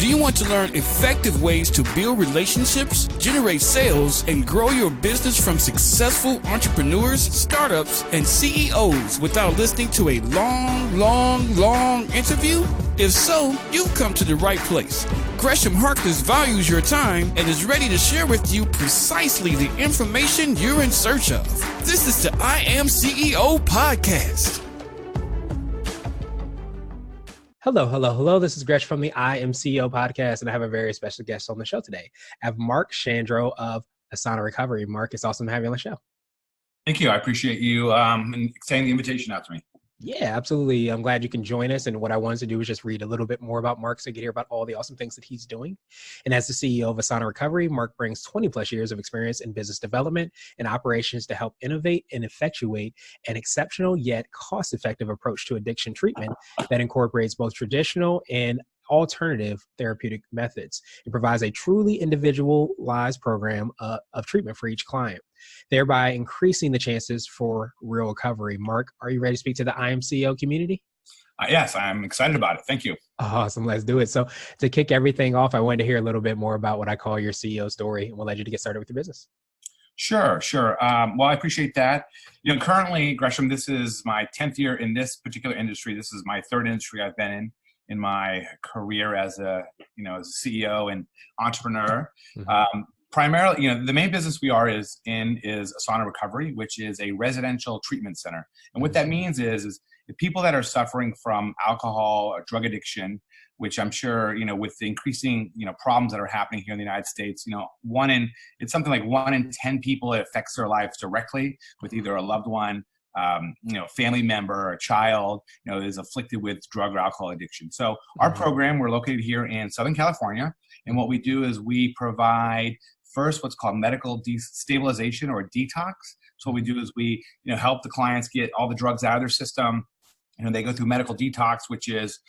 Do you want to learn effective ways to build relationships, generate sales, and grow your business from successful entrepreneurs, startups, and CEOs without listening to a long interview? If so, you've come to the right place. Gresham Harkless values your time and is ready to share with you precisely the information you're in search of. This is the I Am CEO podcast. Hello. This is Gresh from the I Am CEO podcast, and I have a very special guest on the show today. I have Mark Chandro of Asana Recovery. Mark, it's awesome to have you on the show. Thank you. I appreciate you extending the invitation out to me. Yeah, absolutely. I'm glad you can join us. And what I wanted to do was just read a little bit more about Mark so you can hear about all the awesome things that he's doing. And as the CEO of Asana Recovery, Mark brings 20 plus years of experience in business development and operations to help innovate and effectuate an exceptional yet cost-effective approach to addiction treatment that incorporates both traditional and alternative therapeutic methods. It provides a truly individualized program of treatment for each client, thereby increasing the chances for real recovery. Mark, are you ready to speak to the IMCO community? Yes, I'm excited about it. Thank you. Awesome. Let's do it. So to kick everything off, I wanted to hear a little bit more about what I call your CEO story, and we'll let you to get started with your business. Sure. Well, I appreciate that. Currently, Gresham, this is my 10th year in this particular industry. This is my third industry I've been in my career as a CEO and entrepreneur. Mm-hmm. Primarily, the main business we are is Asana Recovery, which is a residential treatment center. And what that means is the people that are suffering from alcohol or drug addiction, which I'm sure, with the increasing, problems that are happening here in the United States, it's something like 1 in 10 people, it affects their lives directly with either a loved one, family member or a child, is afflicted with drug or alcohol addiction. So our program, we're located here in Southern California. And what we do is we provide first what's called medical destabilization or detox. So what we do is we, help the clients get all the drugs out of their system. They go through medical detox, which is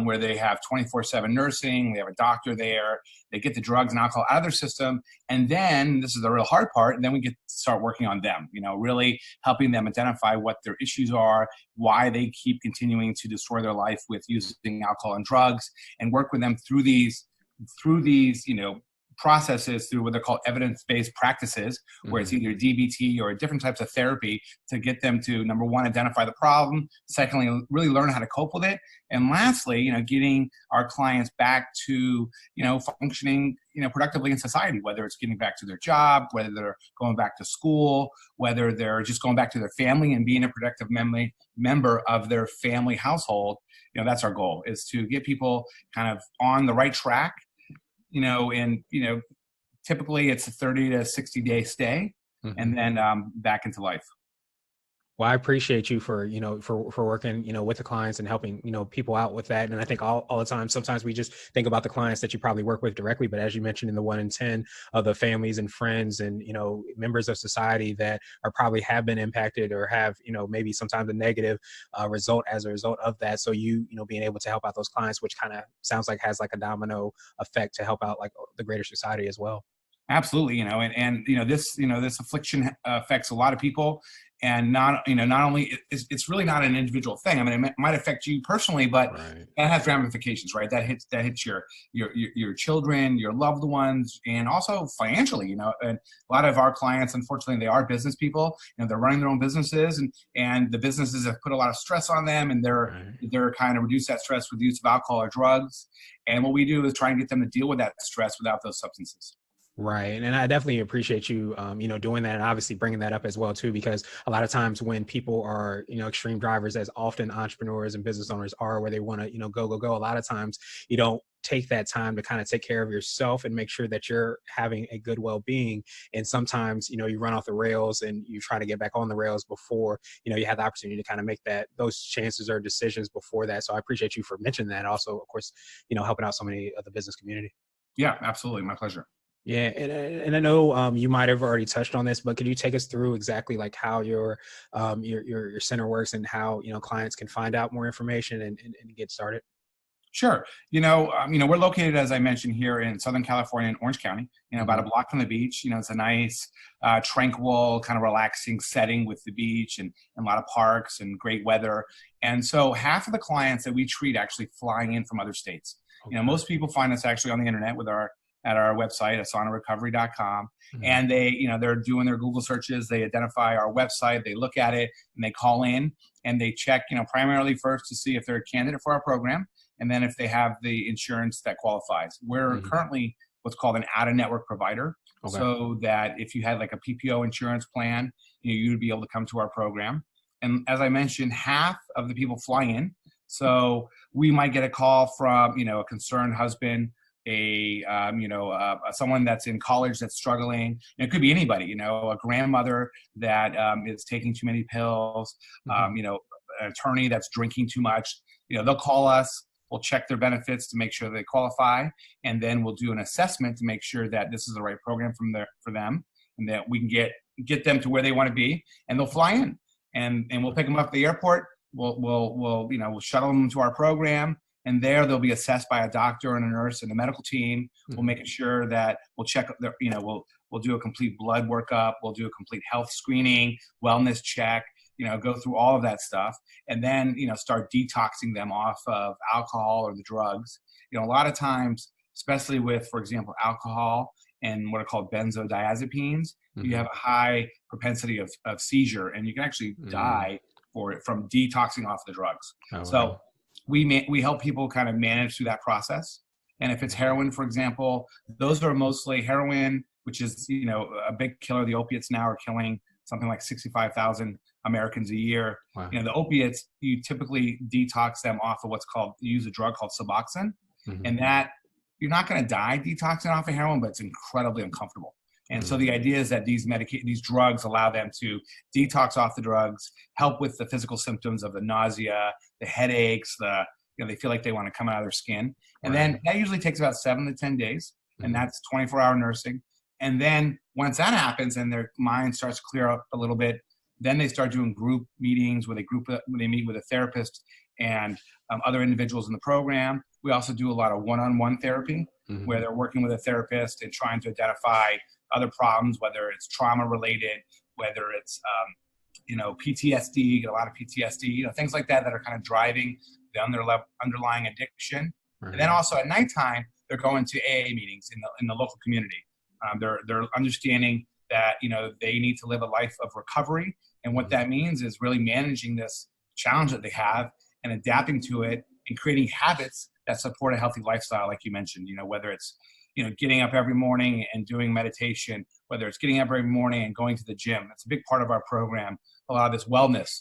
where they have 24/7 nursing. They have a doctor there. They get the drugs and alcohol out of their system. And then, this is the real hard part, and then we get to start working on them, really helping them identify what their issues are, why they keep continuing to destroy their life with using alcohol and drugs, and work with them through these processes, through what they're called evidence-based practices, where it's either DBT or different types of therapy to get them to, number one, identify the problem, secondly, really learn how to cope with it, and lastly, getting our clients back to, functioning, productively in society, whether it's getting back to their job, whether they're going back to school, whether they're just going back to their family and being a productive member of their family household. That's our goal, is to get people kind of on the right track. Typically it's a 30 to 60 day stay, and then back into life. Well, I appreciate you for working, with the clients and helping, people out with that. And I think all the time, sometimes we just think about the clients that you probably work with directly, but as you mentioned, in the 1 in 10 of the families and friends and, members of society that are probably have been impacted or have, maybe sometimes a negative result as a result of that. So being able to help out those clients, which kind of sounds like has like a domino effect to help out like the greater society as well. Absolutely. This affliction affects a lot of people. And not only, it's really not an individual thing. I mean, it might affect you personally, but that has ramifications, right? That hits your children, your loved ones, and also financially, and a lot of our clients, unfortunately, they are business people, they're running their own businesses, and the businesses have put a lot of stress on them, and they're kind of reduce that stress with the use of alcohol or drugs. And what we do is try and get them to deal with that stress without those substances. Right. And I definitely appreciate you, doing that and obviously bringing that up as well, too, because a lot of times when people are, extreme drivers, as often entrepreneurs and business owners are, where they want to, go, a lot of times you don't take that time to kind of take care of yourself and make sure that you're having a good well-being. And sometimes, you run off the rails and you try to get back on the rails before, you have the opportunity to kind of make those chances or decisions before that. So I appreciate you for mentioning that. Also, of course, helping out so many of the business community. Yeah, absolutely. My pleasure. Yeah, and I know you might have already touched on this, but could you take us through exactly like how your center works and how clients can find out more information and get started? Sure. We're located, as I mentioned, here in Southern California in Orange County, about a block from the beach. It's a nice, tranquil, kind of relaxing setting with the beach and a lot of parks and great weather. And so half of the clients that we treat actually flying in from other states. Okay. Most people find us actually on the internet at our website, asanarecovery.com. And they're doing their Google searches. They identify our website, they look at it, and they call in and they check, primarily first to see if they're a candidate for our program. And then if they have the insurance that qualifies. We're currently what's called an out-of-network provider. Okay. So that if you had like a PPO insurance plan, you'd be able to come to our program. And as I mentioned, half of the people fly in. So we might get a call from, a concerned husband, someone that's in college that's struggling. It could be anybody, a grandmother that is taking too many pills, an attorney that's drinking too much. They'll call us. We'll check their benefits to make sure they qualify, and then we'll do an assessment to make sure that this is the right program for them, and that we can get them to where they want to be, and they'll fly in, and we'll pick them up at the airport. We'll shuttle them to our program, and there they'll be assessed by a doctor and a nurse and a medical team. We'll make sure that we'll check their, we'll do a complete blood workup. We'll do a complete health screening, wellness check. Go through all of that stuff, and then, start detoxing them off of alcohol or the drugs. A lot of times, especially with, for example, alcohol and what are called benzodiazepines, you have a high propensity of seizure, and you can actually die from detoxing off the drugs. Oh, so wow. we help people kind of manage through that process. And if it's heroin, for example, those are mostly heroin, which is, a big killer. The opiates now are killing something like 65,000 Americans a year. Wow. The opiates, you typically detox them off of you use a drug called Suboxone, and that you're not going to die detoxing off of heroin, but it's incredibly uncomfortable. And so the idea is that these drugs allow them to detox off the drugs, help with the physical symptoms of the nausea, the headaches, they feel like they want to come out of their skin. And then that usually takes about 7 to 10 days, and that's 24-hour nursing. And then once that happens and their mind starts to clear up a little bit, then they start doing group meetings where they meet with a therapist and other individuals in the program. We also do a lot of one-on-one therapy where they're working with a therapist and trying to identify other problems, whether it's trauma related, whether it's PTSD, get a lot of PTSD, things like that are kind of driving the underlying addiction. And then also at nighttime, they're going to AA meetings in the local community. They're understanding that they need to live a life of recovery, and what that means is really managing this challenge that they have and adapting to it and creating habits that support a healthy lifestyle, like you mentioned. Whether it's getting up every morning and doing meditation, whether it's getting up every morning and going to the gym. That's a big part of our program. A lot of this wellness,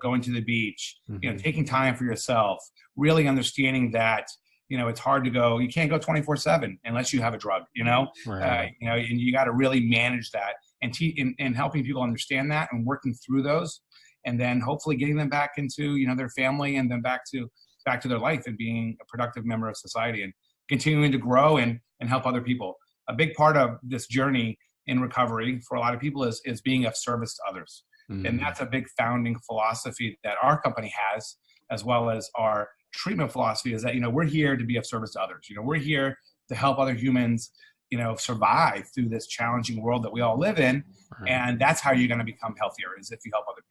going to the beach, taking time for yourself, really understanding that it's hard to go. You can't go 24/7 unless you have a drug. And you got to really manage that and helping people understand that and working through those, and then hopefully getting them back into their family and then back to their life and being a productive member of society and continuing to grow and help other people. A big part of this journey in recovery for a lot of people is being of service to others, and that's a big founding philosophy that our company has, as well as our treatment philosophy, is that we're here to be of service to others. We're here to help other humans survive through this challenging world that we all live in. And that's how you're going to become healthier, is if you help other people.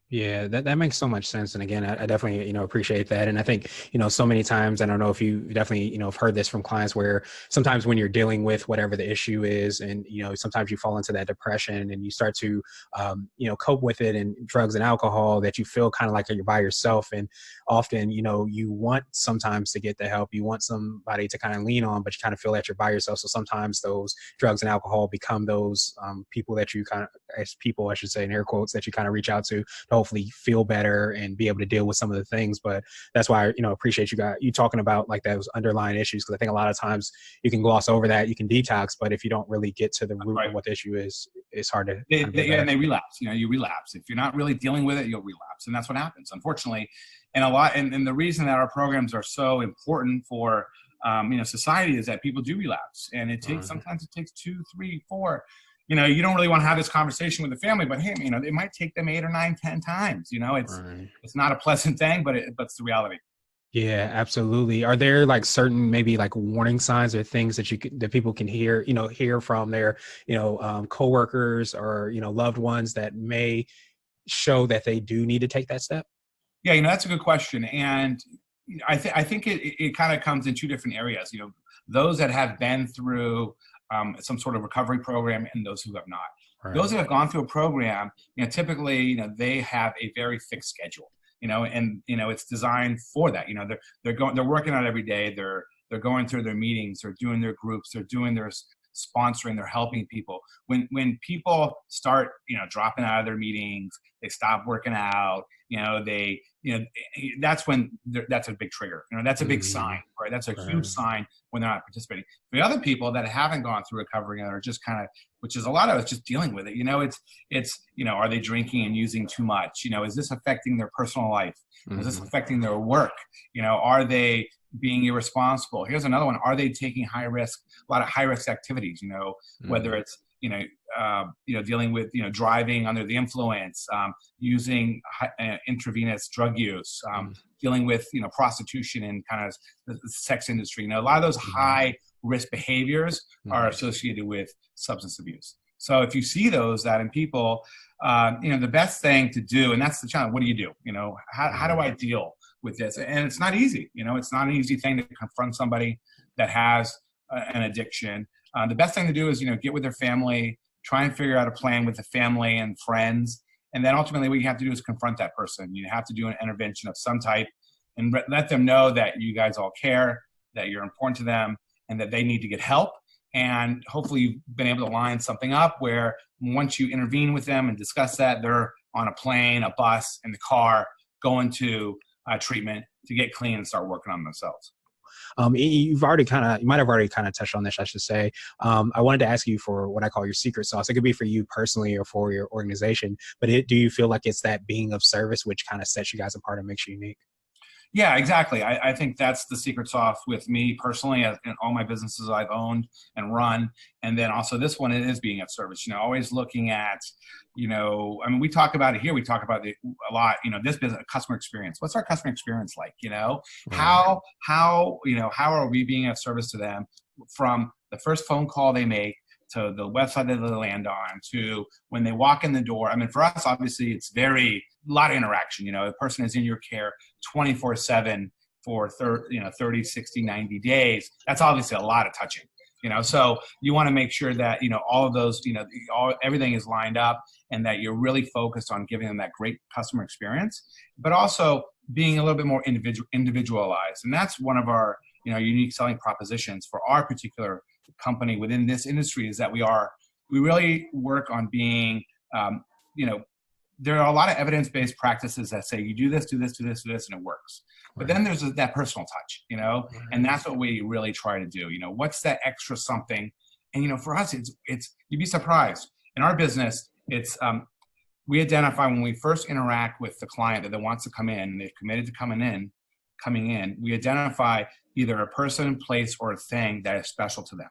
Yeah, that makes so much sense. And again, I definitely, appreciate that. And I think, so many times, I don't know if you definitely, have heard this from clients, where sometimes when you're dealing with whatever the issue is, and, sometimes you fall into that depression and you start to, cope with it, and drugs and alcohol, that you feel kind of like you're by yourself. And often, you want sometimes to get the help, you want somebody to kind of lean on, but you kind of feel that you're by yourself. So sometimes those drugs and alcohol become those people that you kind of, as people, I should say, in air quotes, that you kind of reach out to hopefully feel better and be able to deal with some of the things. But that's why, appreciate you talking about like those underlying issues, because I think a lot of times you can gloss over that, you can detox, but if you don't really get to the root of what the issue is, it's hard to. And they relapse. You relapse. If you're not really dealing with it, you'll relapse, and that's what happens, unfortunately. And the reason that our programs are so important for society is that people do relapse, and it takes sometimes it takes 2, 3, 4. You don't really want to have this conversation with the family, but hey, it might take them 8 or 9, 10 times. It's not a pleasant thing, but it's the reality. Yeah, absolutely. Are there like certain maybe like warning signs or things that that people can hear, hear from their, coworkers or, loved ones that may show that they do need to take that step? Yeah, that's a good question. And I think it kind of comes in two different areas. Those that have been through some sort of recovery program and those who have not. Those Right. that have gone through a program, typically, they have a very fixed schedule, and it's designed for that. They're working out every day. They're going through their meetings, they're doing their groups, they're doing their sponsoring, they're helping people. When people start, dropping out of their meetings, they stop working out, they that's when that's a big trigger. That's a big sign, Mhm. right? That's a huge Right. sign when they're not participating. For the other people that haven't gone through recovery and are just kind of, which is a lot of us just dealing with it. It's are they drinking and using too much? Is this affecting their personal life? Is this Mhm. affecting their work? Are they being irresponsible? Here's another one. Are they taking a lot of high risk activities? Whether Mhm. it's dealing with driving under the influence, using intravenous drug use, dealing with prostitution and kind of the sex industry. A lot of those Mhm. high risk behaviors are Mhm. associated with substance abuse. So if you see that in people, the best thing to do, and that's the challenge. What do you do? How do I Right. deal with this? And it's not easy. It's not an easy thing to confront somebody that has an addiction. The best thing to do is, get with their family, try and figure out a plan with the family and friends. And then ultimately what you have to do is confront that person. You have to do an intervention of some type and let them know that you guys all care, that you're important to them, and that they need to get help. And hopefully you've been able to line something up where once you intervene with them and discuss that, they're on a plane, a bus, in the car, going to treatment to get clean and start working on themselves. You might have already kind of touched on this, I should say. I wanted to ask you for what I call your secret sauce. It could be for you personally or for your organization, but do you feel like it's that being of service which kind of sets you guys apart and makes you unique? Yeah, exactly. I think that's the secret sauce with me personally, in all my businesses I've owned and run. And then also this one, it is being of service, always looking at, we talk about it here. We talk about it a lot, this business, customer experience. What's our customer experience like? Right. How are we being of service to them from the first phone call they make to the website that they land on, to when they walk in the door. For us, obviously, it's a lot of interaction. A person is in your care 24/7 for 30, 60, 90 days. That's obviously a lot of touching. So you want to make sure that, all of those, everything is lined up and that you're really focused on giving them that great customer experience, but also being a little bit more individualized. And that's one of our, unique selling propositions for our particular company within this industry, is that we really work on being, you know, there are a lot of evidence-based practices that say you do this, do this, do this, do this, and it works. But Right. then there's that personal touch, and Right. that's what we really try to do. What's that extra something? And for us, it's you'd be surprised. In our business, it's we identify when we first interact with the client that wants to come in, and they've committed to coming in. We identify either a person, place, or a thing that is special to them.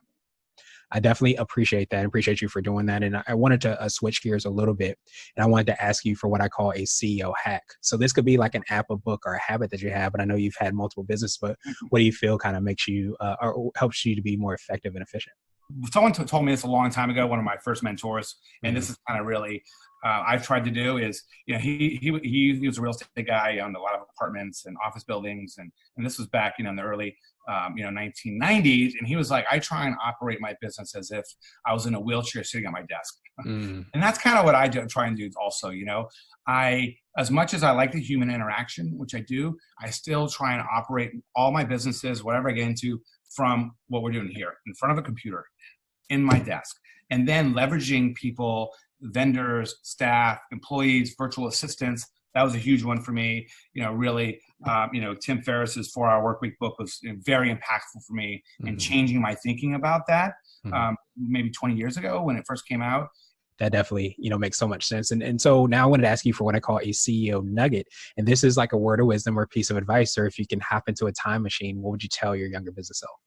I definitely appreciate that and appreciate you for doing that. And I wanted to switch gears a little bit. And I wanted to ask you for what I call a CEO hack. So this could be like an app, a book, or a habit that you have. But I know you've had multiple businesses, but what do you feel kind of makes you or helps you to be more effective and efficient? Someone told me this a long time ago, one of my first mentors, and Mhm. this is kind of really I've tried to do is, he was a real estate guy, owned a lot of apartments and office buildings, and this was back in the early 1990s, and he was like, I try and operate my business as if I was in a wheelchair sitting at my desk. Mm. And that's kind of what I try and do also. As much as I like the human interaction, which I do, I still try and operate all my businesses, whatever I get into, from what we're doing here in front of a computer in my desk, and then leveraging people, vendors, staff, employees, virtual assistants. That was a huge one for me. Really, Tim Ferriss's 4-Hour Workweek book was very impactful for me in Mhm. changing my thinking about that. Mhm. Maybe 20 years ago when it first came out. That definitely, makes so much sense. And so now I wanted to ask you for what I call a CEO nugget. And this is like a word of wisdom or a piece of advice, or if you can hop into a time machine, what would you tell your younger business self?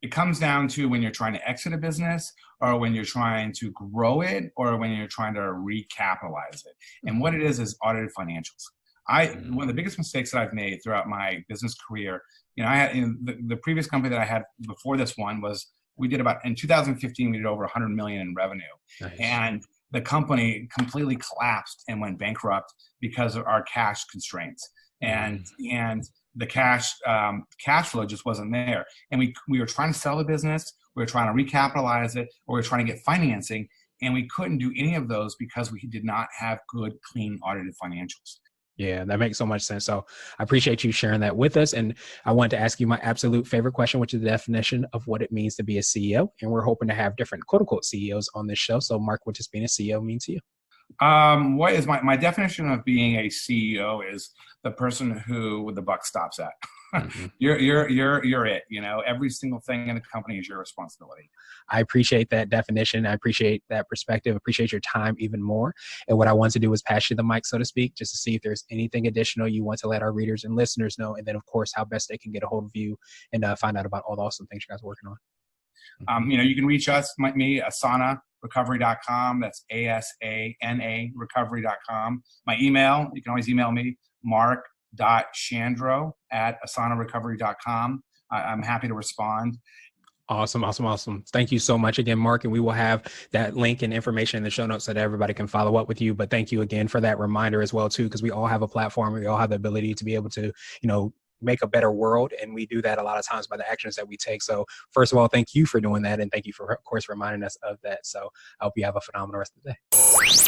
It comes down to when you're trying to exit a business, or when you're trying to grow it, or when you're trying to recapitalize it. And what it is audited financials. One of the biggest mistakes that I've made throughout my business career, I had the previous company that I had before this one was, in 2015, we did over 100 million in revenue. Nice. And the company completely collapsed and went bankrupt because of our cash constraints. And the cash flow just wasn't there. And we were trying to sell the business, we were trying to recapitalize it, or we were trying to get financing, and we couldn't do any of those because we did not have good, clean, audited financials. Yeah, that makes so much sense. So I appreciate you sharing that with us. And I wanted to ask you my absolute favorite question, which is the definition of what it means to be a CEO. And we're hoping to have different quote unquote CEOs on this show. So Mark, what does being a CEO mean to you? What is my definition of being a CEO is the person who the buck stops at. You're it. Every single thing in the company is your responsibility. I appreciate that definition. I appreciate that perspective. Appreciate your time even more. And what I want to do is pass you the mic, so to speak, just to see if there's anything additional you want to let our readers and listeners know. And then, of course, how best they can get a hold of you and find out about all the awesome things you guys are working on. You can reach us, me, Asana Recovery.com. That's ASANA Recovery.com. My email, you can always email me, mark.chandro@asanarecovery.com. I'm happy to respond. Awesome. Thank you so much again, Mark. And we will have that link and information in the show notes so that everybody can follow up with you. But thank you again for that reminder as well, too, because we all have a platform. We all have the ability to be able to, make a better world. And we do that a lot of times by the actions that we take. So first of all, thank you for doing that. And thank you for, of course, reminding us of that. So I hope you have a phenomenal rest of the day.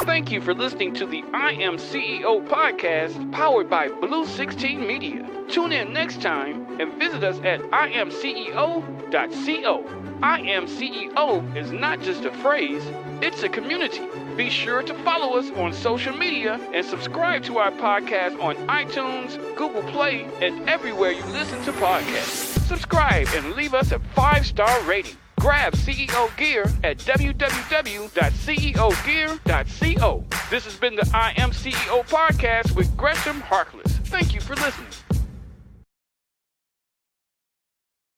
Thank you for listening to the I Am CEO podcast powered by Blue 16 Media. Tune in next time and visit us at IAM512 .co. I Am CEO is not just a phrase, it's a community. Be sure to follow us on social media and subscribe to our podcast on iTunes, Google Play, and everywhere you listen to podcasts. Subscribe and leave us a 5-star rating. Grab CEO gear at www.ceogear.co. This has been the I Am CEO podcast with Gresham Harkless. Thank you for listening.